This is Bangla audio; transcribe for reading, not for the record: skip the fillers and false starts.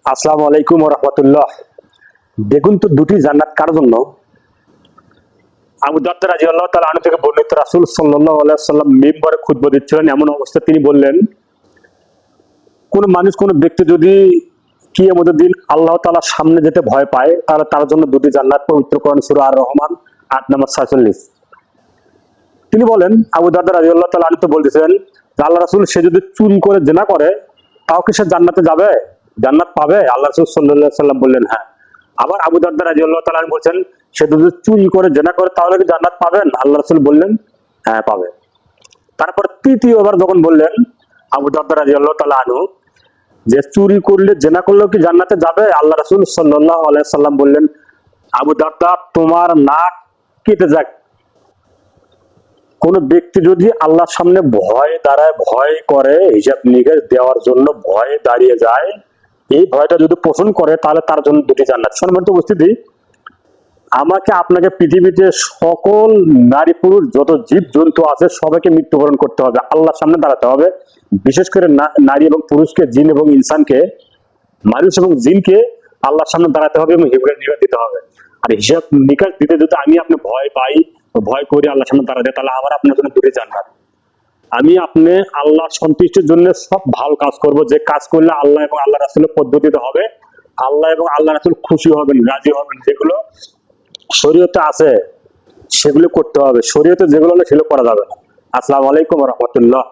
আসসালামু আলাইকুম ওয়া রাহমাতুল্লাহ। দেখুন তো দুটি জান্নাত কার জন্য? আবু দারদা রাদিয়াল্লাহু তাআলা আনহু থেকে বর্ণিত রাসূল সাল্লাল্লাহু আলাইহি ওয়াসাল্লাম মিম্বরে খুতবা দিচ্ছিলেন, এমন অবস্থায় তিনি বললেন, কোন মানুষ কোন ব্যক্তি যদি কিয়ামতের দিন আল্লাহ তাআলার সামনে যেতে ভয় পায়, তাহলে তার জন্য দুটি জান্নাত। পবিত্র কোরআন সূরা আর রহমান ৮ নম্বর ৪৬। তিনি বলেন, আবু দারদা রাদিয়াল্লাহু তাআলা আনহু বলতেছেন যে আল্লাহ রাসূল সে যদি চুরি করে জিনা করে তাও কি সে জান্নাতে যাবে, জান্নাত পাবে? আল্লাহ রাসূল সাল্লাল্লাহু আলাইহি ওয়াসাল্লাম বললেন হ্যাঁ। আবার আবু দারদা রাদিয়াল্লাহু তাআলা আনহু বলছেন, সে যদি চুরি করে জিনা করে তাহলে কি জান্নাত পাবেন? আল্লাহ রাসূল বললেন হ্যাঁ পাবে। তারপর তৃতীয়বার যখন বললেন আবু দারদা রাদিয়াল্লাহু তাআলা আনহু যে চুরি করলে জিনা করলেও কি জান্নাতে যাবে, আল্লাহ রাসূল সাল্লাল্লাহু আলাইহি ওয়াসাল্লাম বললেন, আবু দারদা তোমার নাক কেটে যাক। কোন ব্যক্তি যদি আল্লাহর সামনে ভয় দাঁড়ায়, ভয় করে, হিসাব নিকাশ দেওয়ার জন্য ভয়ে দাঁড়িয়ে যায়, এই ভয়টা যদি পোষণ করে তাহলে তার জন্য দুটি জান্নাত। সম্মানিত উপস্থিতি, আমাকে আপনাকে পৃথিবীতে সকল নারী পুরুষ যত জীব জন্তু আছে সবাইকে মৃত্যুবরণ করতে হবে, আল্লাহর সামনে দাঁড়াতে হবে। বিশেষ করে নারী এবং পুরুষকে, জিন এবং ইনসানকে, মানুষ এবং জিনকে আল্লাহর সামনে দাঁড়াতে হবে এবং হিসাব নিকাশ দিতে হবে। আর হিসাব নিকাশ দিতে যদি আমি আপনি ভয় পাই, ভয় করে আল্লাহর সামনে দাঁড়াতে, তাহলে আমার আপনার জন্য দুটি জান্নাত। আমি আপনি আল্লাহর সন্তুষ্টির জন্য সব ভালো কাজ করব, যে কাজ করলে আল্লাহ এবং আল্লাহ রাসূলের পদ্ধতিতে হবে, আল্লাহ এবং আল্লাহ রাসূল খুশি হবেন, রাজি হবেন। যেগুলো শরীয়তে আছে সেগুলো করতে হবে, শরীয়তে যেগুলো না সেগুলো করা যাবে না। আসসালামু আলাইকুম ওয়া রাহমাতুল্লাহ।